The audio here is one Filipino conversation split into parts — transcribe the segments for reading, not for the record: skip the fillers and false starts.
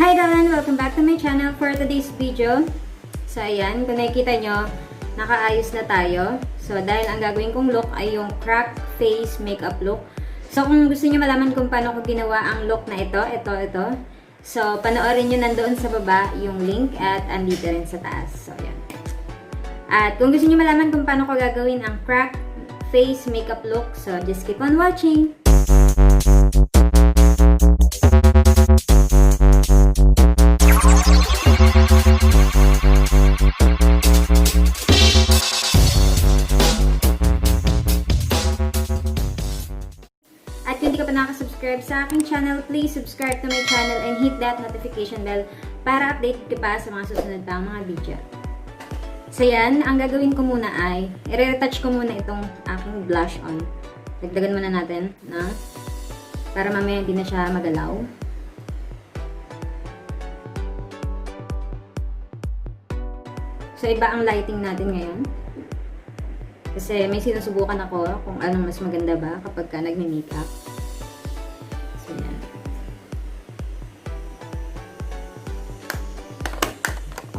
Hi darling! Welcome back to my channel for today's video. So ayan, kung nakikita nyo, nakaayos na tayo. So dahil ang gagawin kong look ay yung crack face makeup look. So kung gusto niyo malaman kung paano ko ginawa ang look na ito. So panoorin nyo nandoon sa baba yung link at andito rin sa taas. So ayan. At kung gusto niyo malaman kung paano ko gagawin ang crack face makeup look, so just keep on watching. At kung hindi ka pa nakasubscribe sa aking channel, please subscribe to my channel and hit that notification bell para update ka pa sa mga susunod pang mga video. So yan, ang gagawin ko muna ay, i-retouch ko muna itong aking blush on. Dagdagan muna natin na para mamaya hindi na siya magalaw. So iba ang lighting natin ngayon. Kasi may sinusubukan ako kung anong mas maganda ba kapag ka nagme-makeup. So, yan.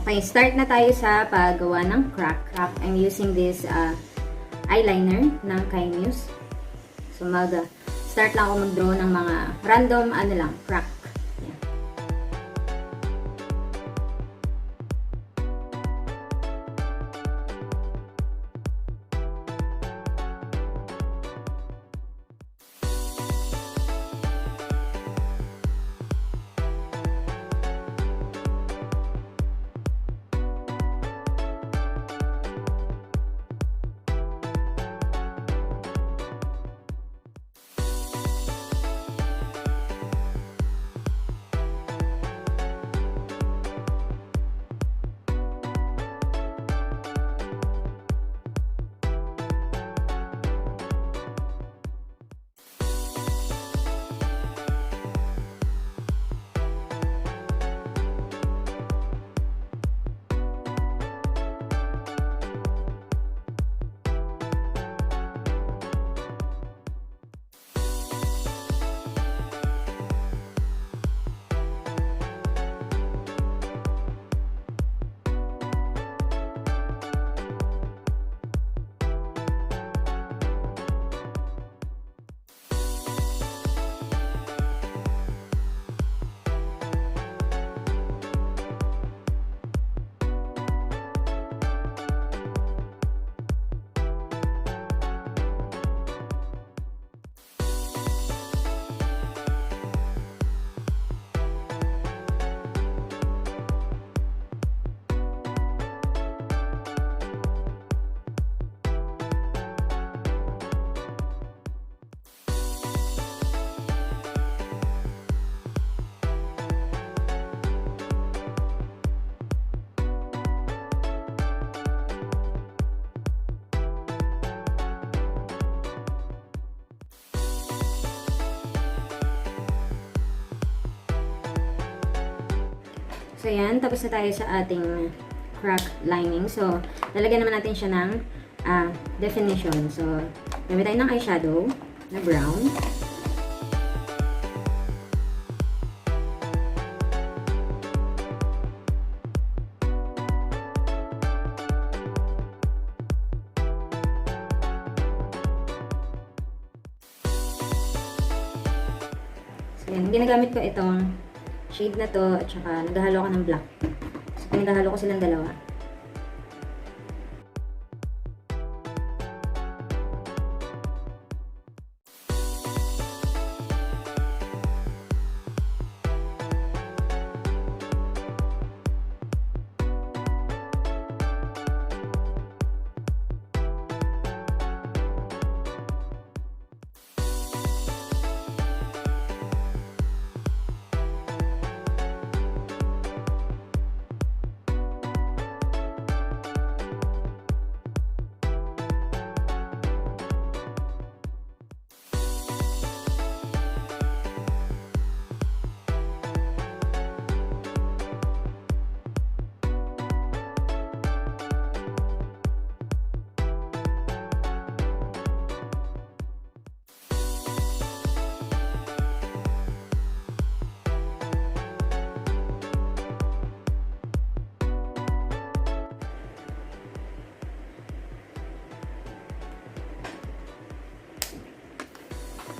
Okay, start na tayo sa paggawa ng crack. I'm using this eyeliner ng kay Muse. So, start lang ako mag-draw ng mga random, crack. So, yan. Tapos na tayo sa ating crack lining. So, lalagyan naman natin siya ng definition. So, gamit tayo ng eyeshadow na brown. So, yan. Ginagamit ko itong shade na to, at saka naghahalo ako ng black. So, pinaghahalo ko silang dalawa.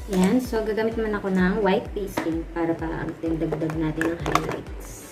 Yan. So, gagamit naman ako ng white pasting para dagdag natin ang highlights.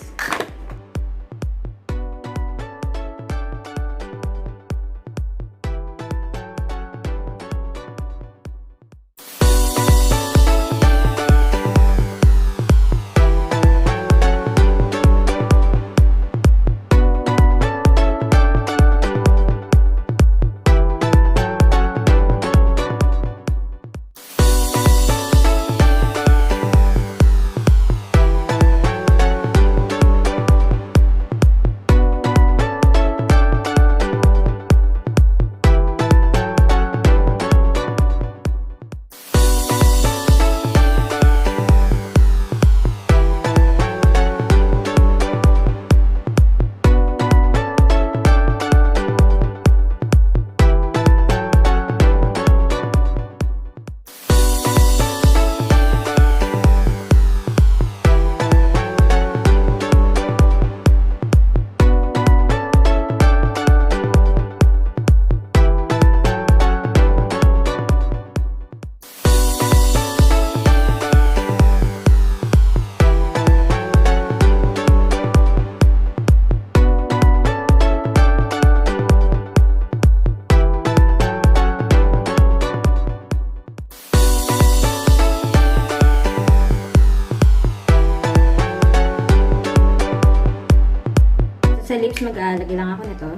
Sa lips, mag-aalagay lang ako nito.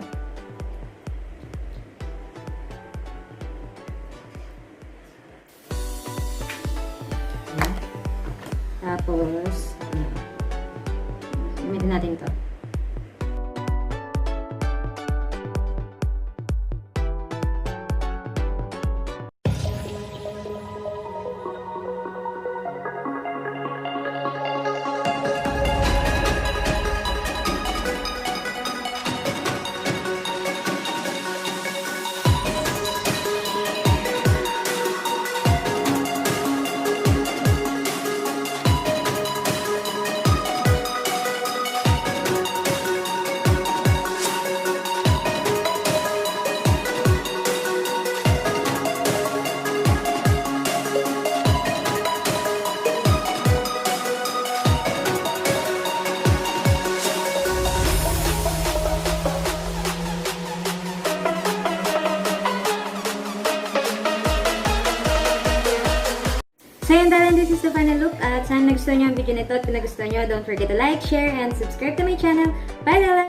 Tapos, gamitin natin ito. So yun, darling, this is the final look. At sana nagustuhan nyo ang video nito. At kung nagustuhan nyo, don't forget to like, share, and subscribe to my channel. Bye, darling!